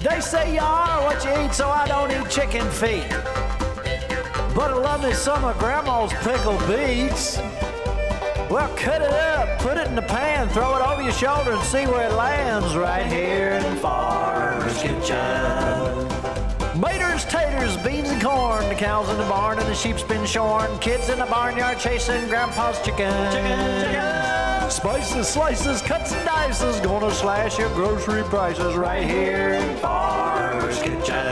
They say you are what you eat, so I don't eat chicken feet. But I love me some of Grandma's pickled beets. Well, cut it up, put it in the pan, throw it over your shoulder and see where it lands right here in Farmer's Kitchen. Maters, taters, beans and corn, the cows in the barn and the sheep's been shorn, kids in the barnyard chasing Grandpa's chicken. Spices, slices, cuts and dices, gonna slash your grocery prices right here in Farmer's Kitchen.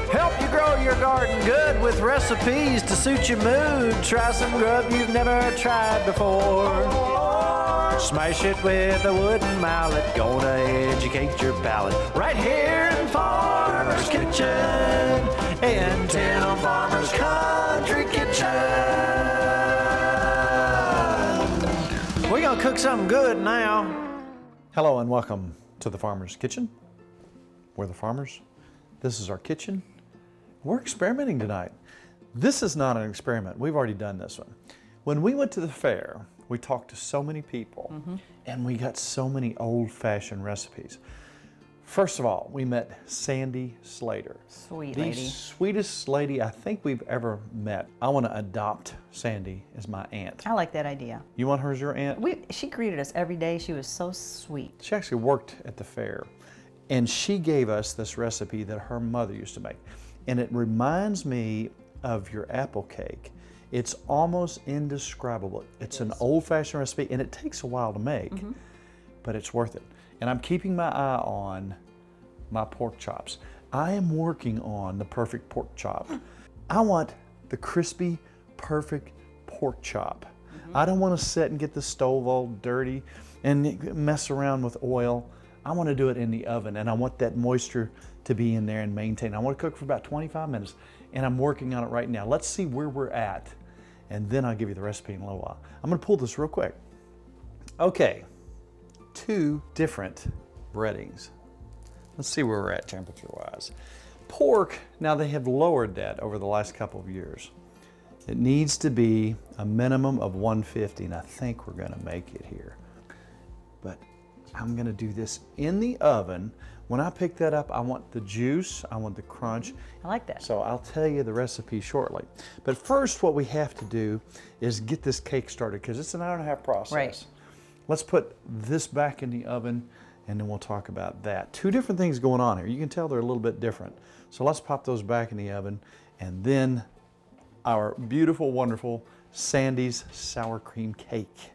Help you grow your garden good with recipes to suit your mood. Try some grub you've never tried before. Smash it with a wooden mallet, gonna educate your palate. Right here in Farmer's Kitchen, in Tim Farmer's Country Kitchen. We're gonna cook something good now. Hello and welcome to the Farmer's Kitchen. We're the farmers. This is our kitchen. We're experimenting tonight. This is not an experiment. We've already done this one. When we went to the fair, we talked to so many people and we got so many old-fashioned recipes. First of all, we met Sandy Slater. Sweet the lady. Sweetest lady I think we've ever met. I want to adopt Sandy as my aunt. I like that idea. You want her as your aunt? She greeted us every day. She was so sweet. She actually worked at the fair and she gave us this recipe that her mother used to make. And it reminds me of your apple cake. It's almost indescribable. It's an old-fashioned recipe and it takes a while to make, but it's worth it. And I'm keeping my eye on my pork chops. I am working on the perfect pork chop. I want the crispy, perfect pork chop. I don't want to sit and get the stove all dirty and mess around with oil. I want to do it in the oven and I want that moisture to be in there and maintain. I want to cook for about 25 minutes and I'm working on it right now. Let's see where we're at and then I'll give you the recipe in a little while. I'm going to pull this real quick. Okay, 2 different breadings. Let's see where we're at temperature-wise. Pork, now they have lowered that over the last couple of years. It needs to be a minimum of 150 and I think we're going to make it here. But I'm going to do this in the oven. When I pick that up, I want the juice, I want the crunch. I like that. So I'll tell you the recipe shortly. But first, what we have to do is get this cake started because it's an hour-and-a-half process. Right. Let's put this back in the oven and then we'll talk about that. 2 different things going on here. You can tell they're a little bit different. So let's pop those back in the oven and then our beautiful, wonderful Sandy's sour cream cake.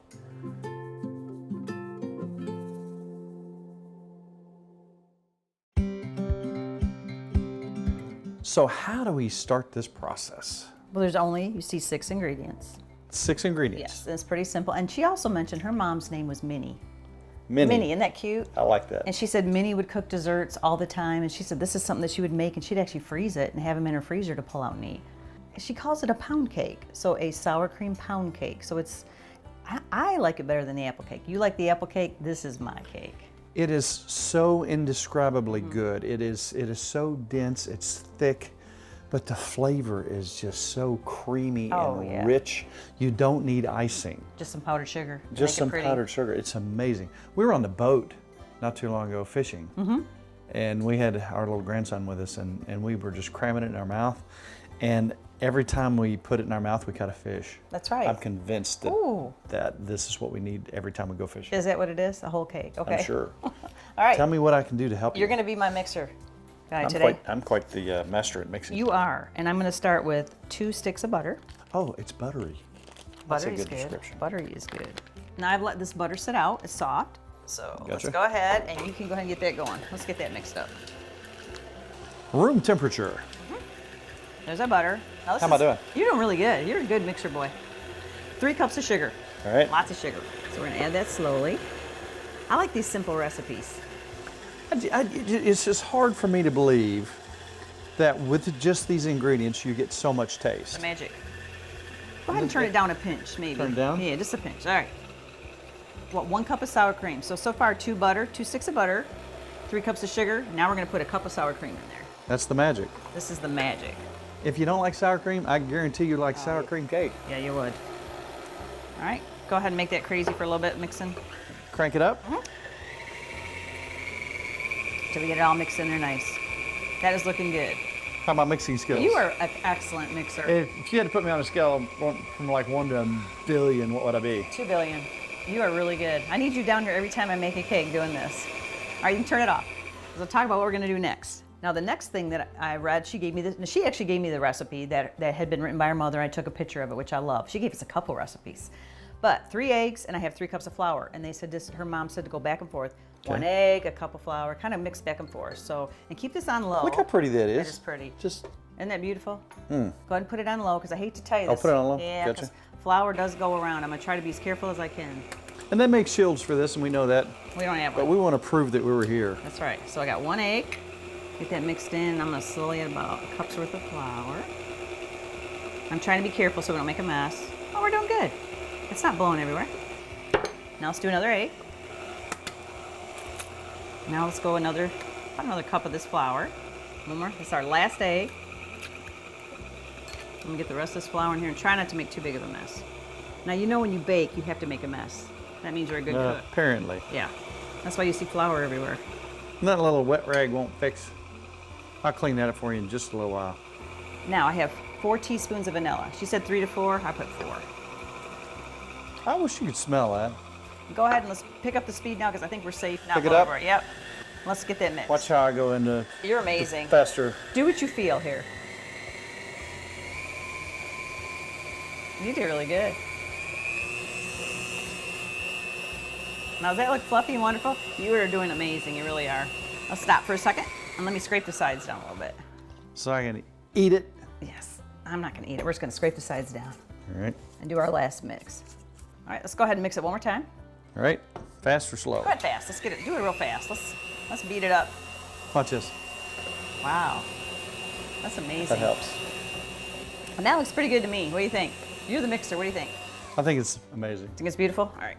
So how do we start this process? Well, there's only, you see, 6 ingredients. 6 ingredients. Yes, it's pretty simple. And she also mentioned her mom's name was Minnie. Minnie, isn't that cute? I like that. And she said Minnie would cook desserts all the time. And she said this is something that she would make and she'd actually freeze it and have them in her freezer to pull out and eat. She calls it a pound cake. So a sour cream pound cake. So it's, I like it better than the apple cake. You like the apple cake? This is my cake. It is so indescribably good. It is so dense, it's thick, but the flavor is just so creamy and rich. You don't need icing. Just some powdered sugar. Just some powdered sugar. It's amazing. We were on the boat not too long ago fishing, and we had our little grandson with us, and we were just cramming it in our mouth. And every time we put it in our mouth, we caught a fish. That's right. I'm convinced that this is what we need every time we go fishing. Is that what it is? A whole cake? Okay. I'm sure. All right. Tell me what I can do to help you. You're going to be my mixer guy today. I'm quite the master at mixing. You are. And I'm going to start with 2 sticks of butter. Oh, it's buttery. Butter That's a is good description. Buttery is good. Now I've let this butter sit out. It's soft. So Gotcha. let's go ahead and you can go ahead and get that going. Let's get that mixed up. Room temperature. There's our butter. Now, How am I doing? You're doing really good. You're a good mixer boy. 3 cups of sugar. All right. Lots of sugar. So we're going to add that slowly. I like these simple recipes. It's just hard for me to believe that with just these ingredients you get so much taste. The magic. Go ahead and turn it down a pinch, maybe. Turn it down? Yeah, just a pinch. All right. What, 1 cup of sour cream. So far 2 sticks of butter, 3 cups of sugar. Now we're going to put a cup of sour cream in there. That's the magic. This is the magic. If you don't like sour cream, I guarantee you like sour cream cake. Yeah, you would. All right, go ahead and make that crazy for a little bit, mixing. Crank it up. till we get it all mixed in there nice. That is looking good. How about mixing skills? You are an excellent mixer. If you had to put me on a scale from like 1 to a billion, what would I be? 2 billion. You are really good. I need you down here every time I make a cake doing this. All right, you can turn it off. We'll talk about what we're gonna do next. Now the next thing that I read, she actually gave me the recipe that had been written by her mother. I took a picture of it, which I love. She gave us a couple recipes. But 3 eggs, and I have 3 cups of flour. And they said her mom said to go back and forth. Okay. 1 egg, a cup of flour, kind of mix back and forth. So, and keep this on low. Look how pretty that is. That is pretty. Just. Isn't that beautiful? Go ahead and put it on low, because I hate to tell you this. I'll put it on low? Yeah, because gotcha. flour does go around. I'm gonna try to be as careful as I can. And they make shields for this, and we know that. We don't have one. But we want to prove that we were here. That's right. So I got 1 egg. Get that mixed in. I'm gonna slowly add about a cup's worth of flour. I'm trying to be careful so we don't make a mess. Oh, we're doing good. It's not blowing everywhere. Now let's do another egg. Now let's go about another cup of this flour. One more. This is our last egg. I'm gonna get the rest of this flour in here and try not to make too big of a mess. Now you know when you bake, you have to make a mess. That means you're a good cook. Apparently. Yeah. That's why you see flour everywhere. That little wet rag won't fix. I'll clean that up for you in just a little while. Now I have 4 teaspoons of vanilla. She said 3 to 4, I put 4. I wish you could smell that. Go ahead and let's pick up the speed now because I think we're safe now. Pick it up? Yep. Let's get that mixed. Watch how I go into You're amazing. faster. Do what you feel here. You do really good. Now does that look fluffy and wonderful? You are doing amazing, you really are. Let's stop for a second and let me scrape the sides down a little bit. So I can eat it. Yes, I'm not gonna eat it. We're just gonna scrape the sides down. All right. And do our last mix. All right, let's go ahead and mix it one more time. All right. Fast or slow? Go ahead fast. Let's get it. Do it real fast. Let's beat it up. Watch this. Wow, that's amazing. That helps. Well, that looks pretty good to me. What do you think? You're the mixer. What do you think? I think it's amazing. Think it's beautiful? All right.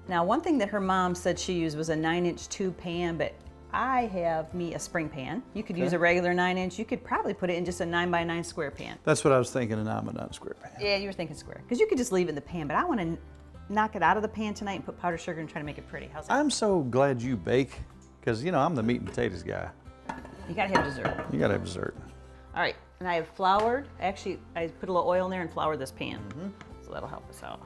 Now, one thing that her mom said she used was a 9-inch tube pan, but I have me a spring pan. You could use a regular 9-inch. You could probably put it in just a 9x9 square pan. That's what I was thinking, a 9x9 square pan. Yeah, you were thinking square. Because you could just leave it in the pan, but I want to knock it out of the pan tonight and put powdered sugar and try to make it pretty. How's that? I'm so glad you bake, because, you know, I'm the meat and potatoes guy. You got to have dessert. You got to have dessert. All right, and I have floured. Actually, I put a little oil in there and floured this pan. So that'll help us out.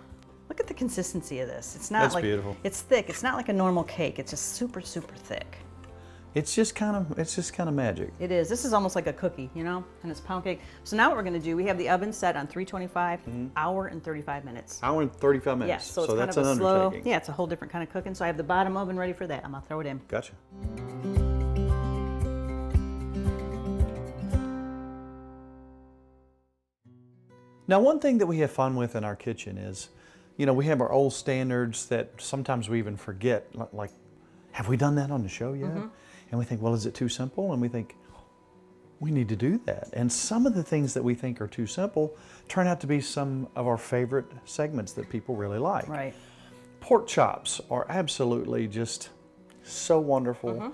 Look at the consistency of this. It's not That's like beautiful. It's thick. It's not like a normal cake. It's just super, super thick. It's just kind of magic. It is. This is almost like a cookie, you know, and it's pound cake. So now what we're going to do, we have the oven set on 325, hour and 35 minutes. Hour and 35 minutes. Yeah, so it's that's kind of an a slow, undertaking. yeah, it's a whole different kind of cooking. So I have the bottom oven ready for that. I'm going to throw it in. Gotcha. Now, one thing that we have fun with in our kitchen is, you know, we have our old standards that sometimes we even forget, like, have we done that on the show yet? And we think, well, is it too simple? And we think, we need to do that. And some of the things that we think are too simple turn out to be some of our favorite segments that people really like. Right. Pork chops are absolutely just so wonderful.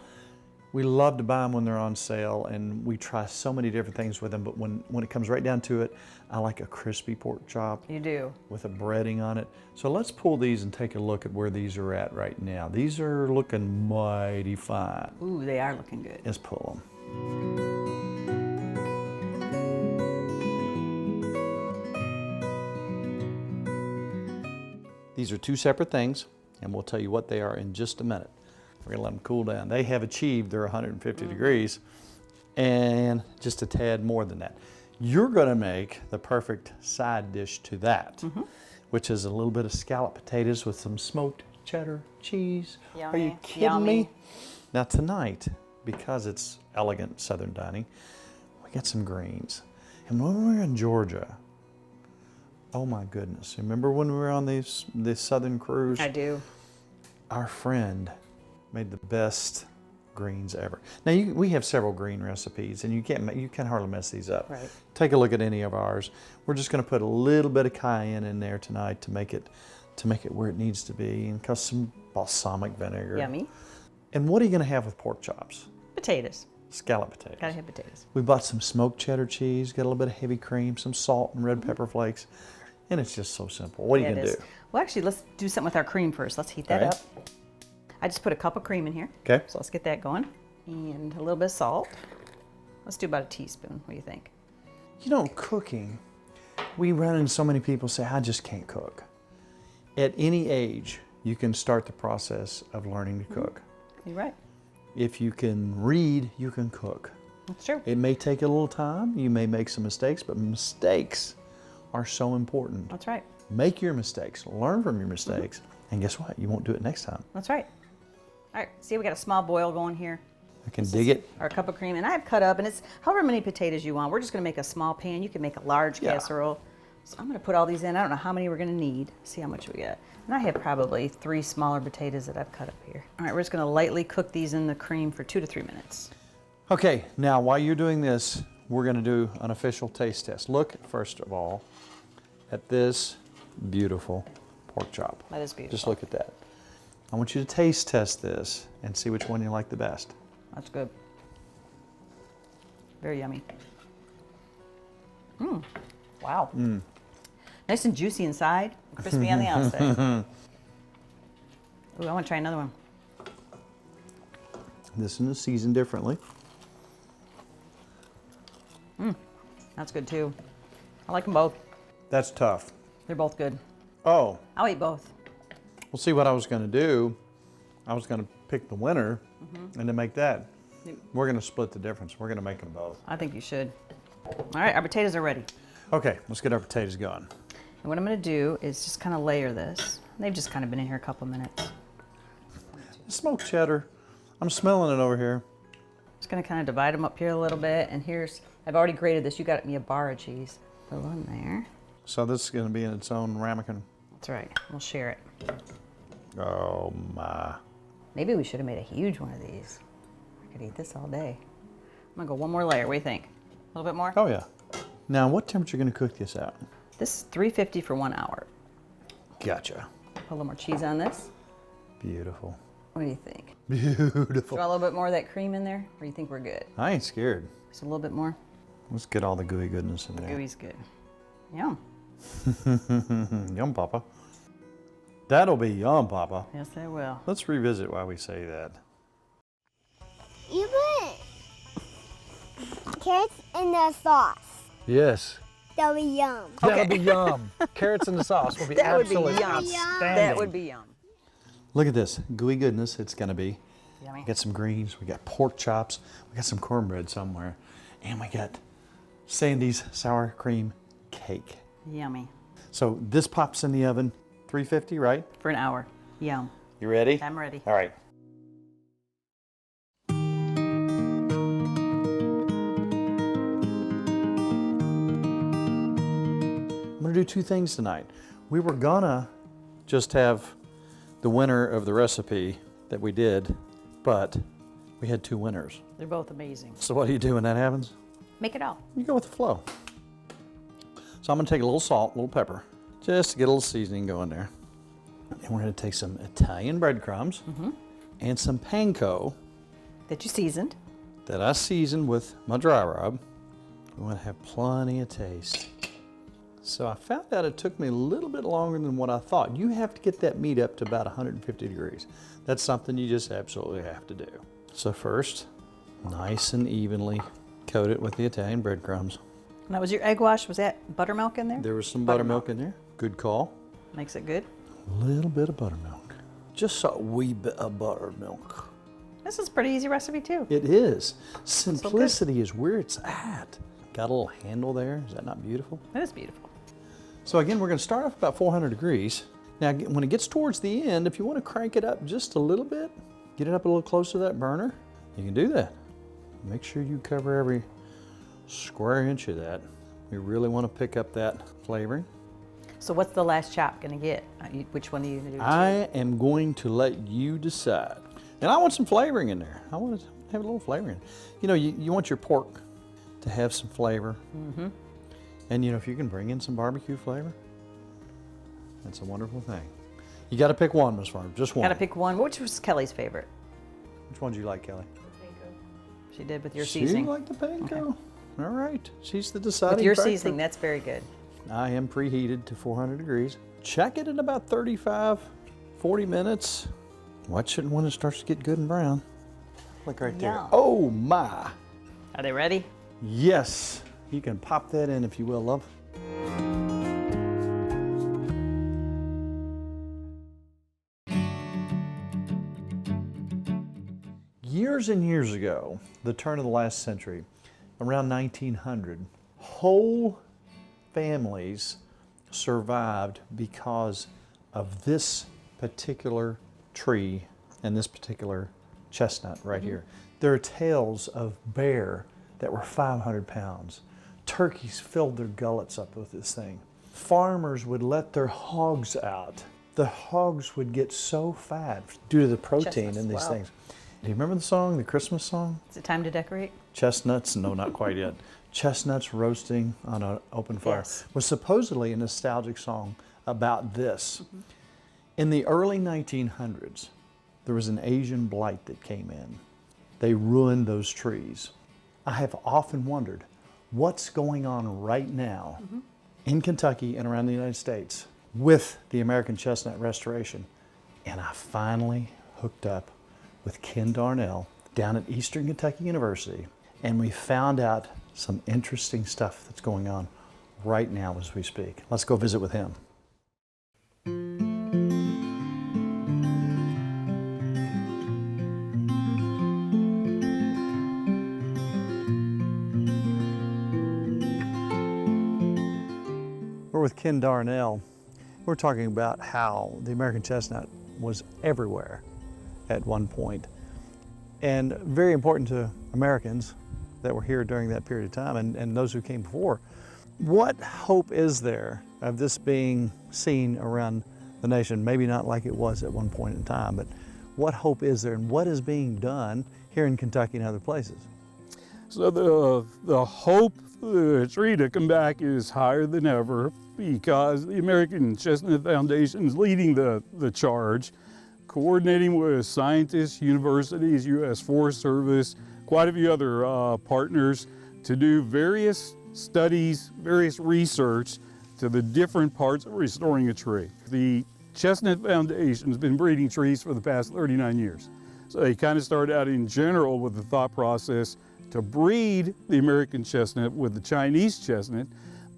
We love to buy them when they're on sale, and we try so many different things with them, but when it comes right down to it, I like a crispy pork chop. You do. With a breading on it. So let's pull these and take a look at where these are at right now. These are looking mighty fine. Ooh, they are looking good. Let's pull them. These are two separate things, and we'll tell you what they are in just a minute. We're gonna let them cool down. They have achieved their 150 degrees, and just a tad more than that. You're gonna make the perfect side dish to that, which is a little bit of scalloped potatoes with some smoked cheddar cheese. Are you Yummy, kidding me? yummy. Now tonight, because it's elegant Southern dining, we got some greens. And when we were in Georgia, oh my goodness, remember when we were on this Southern cruise? I do. Our friend made the best greens ever. Now we have several green recipes, and you can hardly mess these up. Right. Take a look at any of ours. We're just going to put a little bit of cayenne in there tonight to make it where it needs to be, and some balsamic vinegar. Yummy. And what are you going to have with pork chops? Potatoes. Scalloped potatoes. Gotta have potatoes. We bought some smoked cheddar cheese, got a little bit of heavy cream, some salt and red pepper flakes, and it's just so simple. What are you It going to is. do? Well, actually, let's do something with our cream first. Let's heat that All right. up. I just put a cup of cream in here. Okay. So let's get that going. And a little bit of salt. Let's do about a teaspoon. What do you think? You know, cooking, we run into so many people say, I just can't cook. At any age, you can start the process of learning to cook. You're right. If you can read, you can cook. That's true. It may take a little time. You may make some mistakes, but mistakes are so important. That's right. Make your mistakes, learn from your mistakes, and guess what? You won't do it next time. That's right. All right, see, we got a small boil going here. I can dig it. Our cup of cream, and I've cut up, and it's however many potatoes you want. We're just gonna make a small pan. You can make a large casserole. So I'm gonna put all these in. I don't know how many we're gonna need. See how much we got. And I have probably 3 smaller potatoes that I've cut up here. All right, we're just gonna lightly cook these in the cream for 2 to 3 minutes. Okay, now while you're doing this, we're gonna do an official taste test. Look, first of all, at this beautiful pork chop. That is beautiful. Just look at that. I want you to taste test this and see which one you like the best. That's good. Very yummy. Wow. Nice and juicy inside, crispy on the outside. Ooh, I want to try another one. This one is seasoned differently. That's good too. I like them both. That's tough. They're both good. Oh, I'll eat both. well, see what I was gonna do, I was gonna pick the winner and then make that. We're gonna split the difference. We're gonna make them both. I think you should. All right, our potatoes are ready. Okay, let's get our potatoes going. And what I'm going to do is just kind of layer this. They've just kind of been in here a couple minutes. Smoked cheddar. I'm smelling it over here. Just going to kind of divide them up here a little bit. And here's, I've already grated this. You got me a bar of cheese. Put a little in there. So this is gonna be in its own ramekin. That's right. We'll share it. Oh my. Maybe we should have made a huge one of these. I could eat this all day. I'm going to go one more layer. What do you think? A little bit more? Oh yeah. Now what temperature are you gonna cook this at? This is 350 for 1 hour. Gotcha. Put a little more cheese on this. Beautiful. What do you think? Beautiful. Do you want a little bit more of that cream in there? Or do you think we're good? I ain't scared. Just a little bit more? Let's get all the gooey goodness in there. Gooey's good. Yum. Yum, Papa. That'll be yum, Papa. Yes, I will. Let's revisit why we say that. You put carrots in the sauce. Yes. That'll be yum. That'll be yum. Carrots in the sauce will be That would be absolutely yum. outstanding. That would be yum. Look at this gooey goodness. It's gonna be. Yummy. We got some greens. We got pork chops. We got some cornbread somewhere, and we got Sandy's sour cream cake. Yummy. So this pops in the oven, 350, right? For an hour. Yum. You ready? I'm ready. All right. I'm gonna do 2 things tonight. We were gonna just have the winner of the recipe that we did, but we had 2 winners. They're both amazing. So what do you do when that happens? Make it all. You go with the flow. So I'm gonna take a little salt, a little pepper, just to get a little seasoning going there. And we're gonna take some Italian breadcrumbs and some panko That you seasoned. that I seasoned with my dry rub. We want to have plenty of taste. So I found out it took me a little bit longer than what I thought. You have to get that meat up to about 150 degrees. That's something you just absolutely have to do. So first, nice and evenly coat it with the Italian breadcrumbs. And that was your egg wash. Was that buttermilk in there? There was some buttermilk in there. Good call. Makes it good. A little bit of buttermilk. Just a wee bit of buttermilk. This is a pretty easy recipe too. It is. Simplicity is where it's at. Got a little handle there. Is that not beautiful? That is beautiful. So again, we're going to start off about 400 degrees. Now, when it gets towards the end, if you want to crank it up just a little bit, get it up a little closer to that burner, you can do that. Make sure you cover every square inch of that. We really want to pick up that flavoring. So what's the last chop gonna get? Which one are you gonna do? I am going to let you decide. And I want some flavoring in there. I want to have a little flavoring. You know, you want your pork to have some flavor. And you know, if you can bring in some barbecue flavor, that's a wonderful thing. You got to pick one, Ms. Farm, just one. Gotta pick one. Which was Kelly's favorite? Which one do you like, Kelly? She did with your She seasoning. liked the panko. All right, she's the deciding With your factor. seasoning, that's very good. I am preheated to 400 degrees. Check it in about 35, 40 minutes. Watch it when it starts to get good and brown. Look right there. Yum. Oh my. Are they ready? Yes. You can pop that in if you will, love. Years and years ago, the turn of the last century, around 1900, whole families survived because of this particular tree and this particular chestnut right here. There are tales of bear that were 500 pounds. Turkeys filled their gullets up with this thing. Farmers would let their hogs out. The hogs would get so fat due to the protein Chestnuts, in these wow. things. Do you remember the song, the Christmas song? Is it time to decorate? Chestnuts? No, not quite yet. Chestnuts roasting on an open fire Yes. was supposedly a nostalgic song about this. In the early 1900s, there was an Asian blight that came in. They ruined those trees. I have often wondered what's going on right now in Kentucky and around the United States with the American chestnut restoration. And I finally hooked up with Ken Darnell down at Eastern Kentucky University, and we found out some interesting stuff that's going on right now as we speak. Let's go visit with him. We're with Ken Darnell. We're talking about how the American chestnut was everywhere at one point, and very important to Americans that were here during that period of time and those who came before. What hope is there of this being seen around the nation? Maybe not like it was at one point in time, but what hope is there and what is being done here in Kentucky and other places? So the hope for the tree to come back is higher than ever because the American Chestnut Foundation is leading the charge, coordinating with scientists, universities, U.S. Forest Service, quite a few other partners to do various studies, various research to the different parts of restoring a tree. The Chestnut Foundation has been breeding trees for the past 39 years. So they kind of started out in general with the thought process to breed the American chestnut with the Chinese chestnut.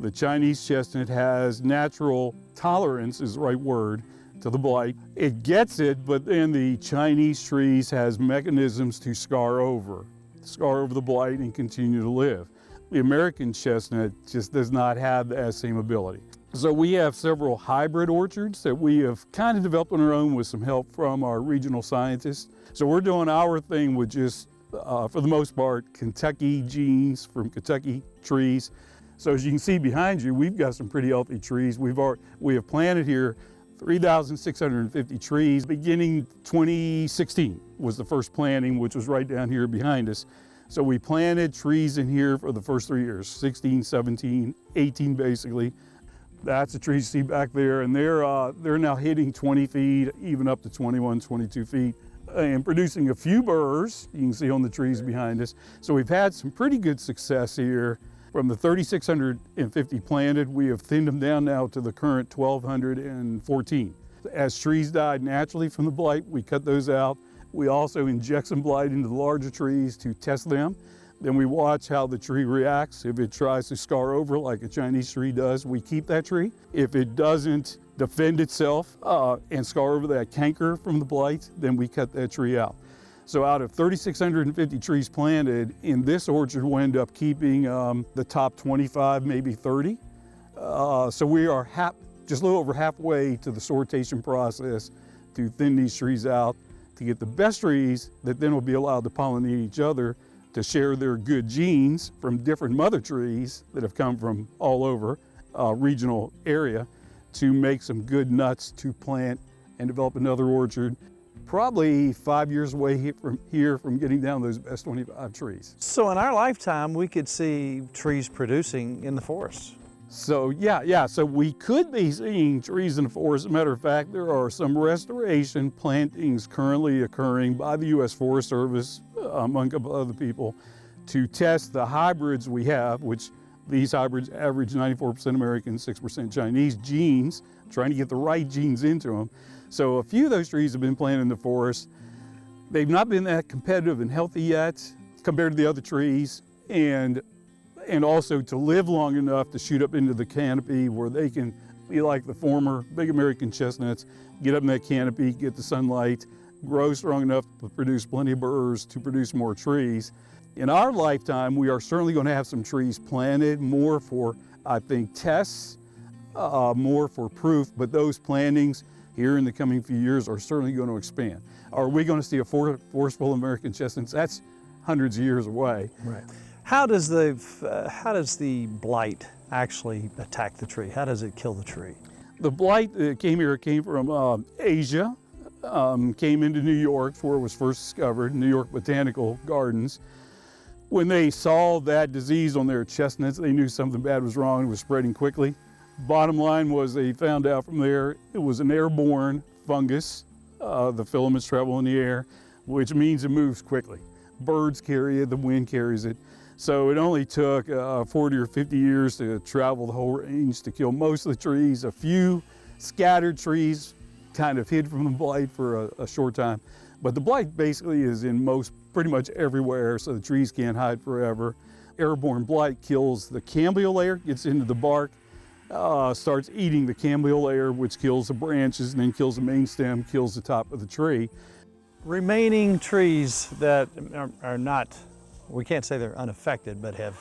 The Chinese chestnut has natural tolerance, is the right word, to the blight. It gets it, but then the Chinese trees has mechanisms to scar over the blight and continue to live. The American chestnut just does not have that same ability. So we have several hybrid orchards that we have kind of developed on our own with some help from our regional scientists. So we're doing our thing with just, for the most part, Kentucky genes from Kentucky trees. So as you can see behind you, we've got some pretty healthy trees. We have planted here 3,650 trees. Beginning 2016 was the first planting, which was right down here behind us. So we planted trees in here for the first 3 years, 16, 17, 18 basically. That's the trees you see back there, and they're now hitting 20 feet, even up to 21, 22 feet, and producing a few burrs you can see on the trees behind us. So we've had some pretty good success here. From the 3,650 planted, we have thinned them down now to the current 1,214. As trees died naturally from the blight, we cut those out. We also inject some blight into the larger trees to test them. Then we watch how the tree reacts. If it tries to scar over like a Chinese tree does, we keep that tree. If it doesn't defend itself and scar over that canker from the blight, then we cut that tree out. So out of 3,650 trees planted, in this orchard we'll end up keeping the top 25, maybe 30. So we are just a little over halfway to the sortation process to thin these trees out to get the best trees that then will be allowed to pollinate each other to share their good genes from different mother trees that have come from all over regional area to make some good nuts to plant and develop another orchard. Probably 5 years away from getting down those best 25 trees. So in our lifetime, we could see trees producing in the forest. So yeah, so we could be seeing trees in the forest. As a matter of fact, there are some restoration plantings currently occurring by the U.S. Forest Service, among a couple other people, to test the hybrids we have, which these hybrids average 94% American, 6% Chinese genes, trying to get the right genes into them. So a few of those trees have been planted in the forest. They've not been that competitive and healthy yet compared to the other trees, and also to live long enough to shoot up into the canopy where they can be like the former big American chestnuts, get up in that canopy, get the sunlight, grow strong enough to produce plenty of burrs to produce more trees. In our lifetime, we are certainly going to have some trees planted, more for, I think, tests, more for proof, but those plantings here in the coming few years are certainly going to expand. Are we going to see a forestful American chestnuts? That's hundreds of years away. Right. How does the blight actually attack the tree? How does it kill the tree? The blight that came here came from Asia, came into New York where it was first discovered, New York Botanical Gardens. When they saw that disease on their chestnuts, they knew something bad was wrong and was spreading quickly. Bottom line was they found out from there it was an airborne fungus. The filaments travel in the air, which means it moves quickly. Birds carry it, the wind carries it. So it only took 40 or 50 years to travel the whole range to kill most of the trees. A few scattered trees kind of hid from the blight for a short time. But the blight basically is in pretty much everywhere, so the trees can't hide forever. Airborne blight kills the cambial layer, gets into the bark, starts eating the cambial layer, which kills the branches and then kills the main stem, kills the top of the tree. Remaining trees that are not, we can't say they're unaffected, but have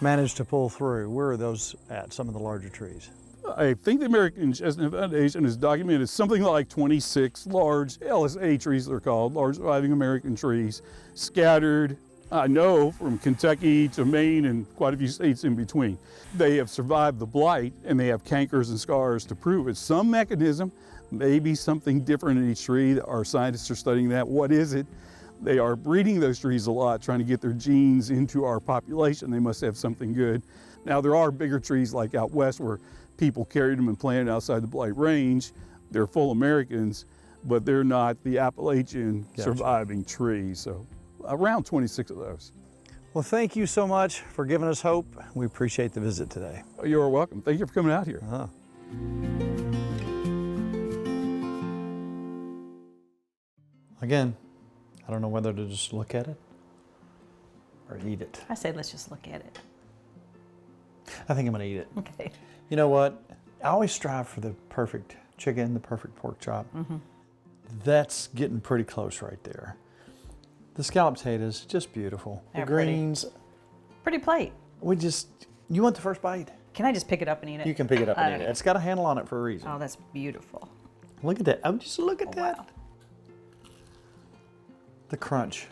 managed to pull through, where are those at, some of the larger trees? I think the American Chestnut Foundation has documented something like 26 large LSA trees, they're called, large surviving American trees, scattered, I know, from Kentucky to Maine and quite a few states in between. They have survived the blight and they have cankers and scars to prove it. Some mechanism, maybe something different in each tree. Our scientists are studying that. What is it? They are breeding those trees a lot, trying to get their genes into our population. They must have something good. Now, there are bigger trees like out west where people carried them and planted outside the blight range. They're full Americans, but they're not the Appalachian surviving trees. So around 26 of those. Well, thank you so much for giving us hope. We appreciate the visit today. You're welcome. Thank you for coming out here. Again, I don't know whether to just look at it or eat it. I say let's just look at it. I think I'm gonna eat it. Okay. You know what? I always strive for the perfect chicken, the perfect pork chop. That's getting pretty close right there. The scalloped potatoes, just beautiful. They're the greens, Pretty plate. you want the first bite? Can I just pick it up and eat it? You can pick it up and eat it. It's got a handle on it for a reason. Oh, that's beautiful. Look at that. Oh, just look at that. Wow. The crunch,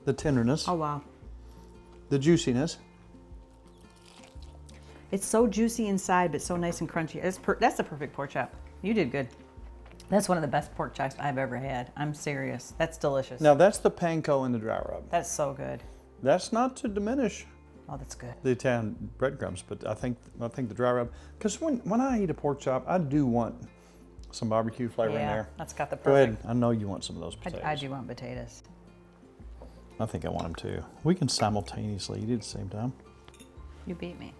the tenderness, Oh, wow. the juiciness. It's so juicy inside, but so nice and crunchy. That's the perfect pork chop. You did good. That's one of the best pork chops I've ever had. I'm serious. That's delicious. Now that's the panko and the dry rub. That's so good. That's not to diminish Oh, that's good. the Italian breadcrumbs, but I think the dry rub, because when I eat a pork chop, I do want some barbecue flavor in Yeah, there. that's got the Go ahead. perfect. I know you want some of those potatoes. I do want potatoes. I think I want them too. We can simultaneously eat at the same time. You beat me.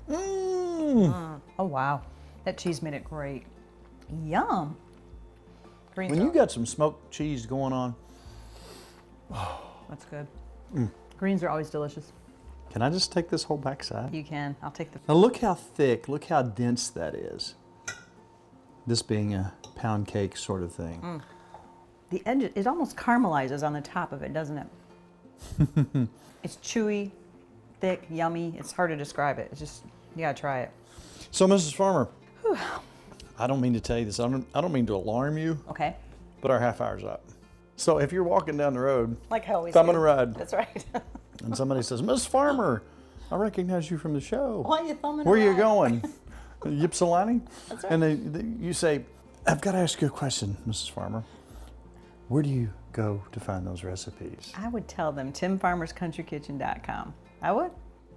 Mmm. Oh, wow. That cheese made it great. Yum. Greens When are- you got some smoked cheese going on, That's good. Greens are always delicious. can I just take this whole backside? You can. I'll take the. Now look how thick, look how dense that is. This being a pound cake sort of thing. The edge, it almost caramelizes on the top of it, doesn't it? It's chewy, thick, yummy. It's hard to describe it. It's just, you gotta try it. So Mrs. Farmer, I don't mean to tell you this, I don't mean to alarm you, Okay. but our half hour's up. So if you're walking down the road, Like I always thumbing do. a ride, That's right. and somebody says, Mrs. Farmer, I recognize you from the show. Why are you thumbing Where are you around? going? Ypsilanti? That's right. And you say, I've got to ask you a question, Mrs. Farmer. Where do you go to find those recipes? I would tell them timfarmerscountrykitchen.com. I would.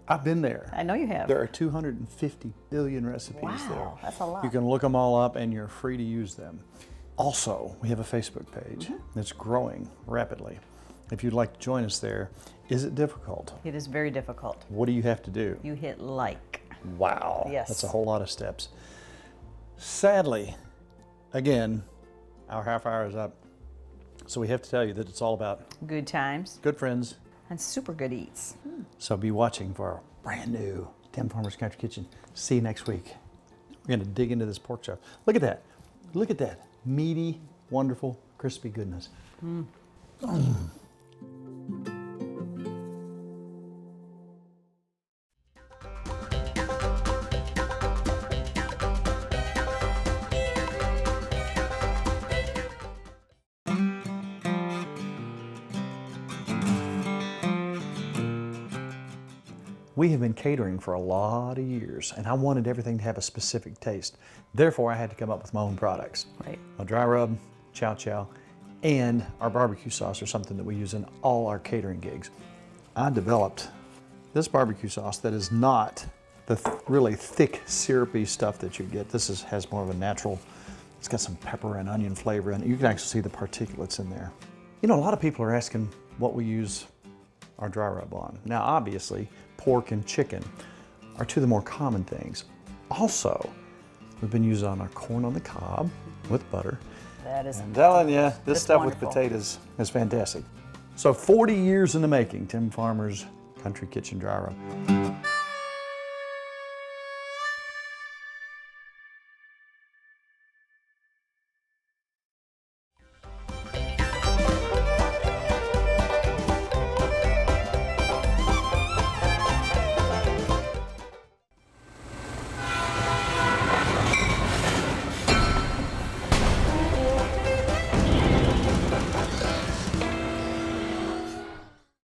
I've been there. I know you have. There are 250 billion recipes there. Wow, that's a lot. You can look them all up and you're free to use them. Also, we have a Facebook page that's growing rapidly. If you'd like to join us there, is it difficult? It is very difficult. What do you have to do? You hit like. Wow. Yes. That's a whole lot of steps. Sadly, again, our half hour is up. So we have to tell you that it's all about Good times good friends. and super good eats. So be watching for our brand new Tim Farmer's Country Kitchen. See you next week. We're going to dig into this pork chop. Look at that. Look at that. Meaty, wonderful, crispy goodness. We have been catering for a lot of years, and I wanted everything to have a specific taste. Therefore, I had to come up with my own products. Right. A dry rub, chow chow, and our barbecue sauce are something that we use in all our catering gigs. I developed this barbecue sauce that is not the really thick, syrupy stuff that you get. This has more of a natural, it's got some pepper and onion flavor in it. You can actually see the particulates in there. You know, a lot of people are asking what we use our dry rub on. Now, obviously, pork and chicken are two of the more common things. Also, we've been using on our corn on the cob with butter. That is I'm telling you, this That's stuff wonderful. with potatoes is fantastic. So 40 years in the making, Tim Farmer's Country Kitchen Dry Rub.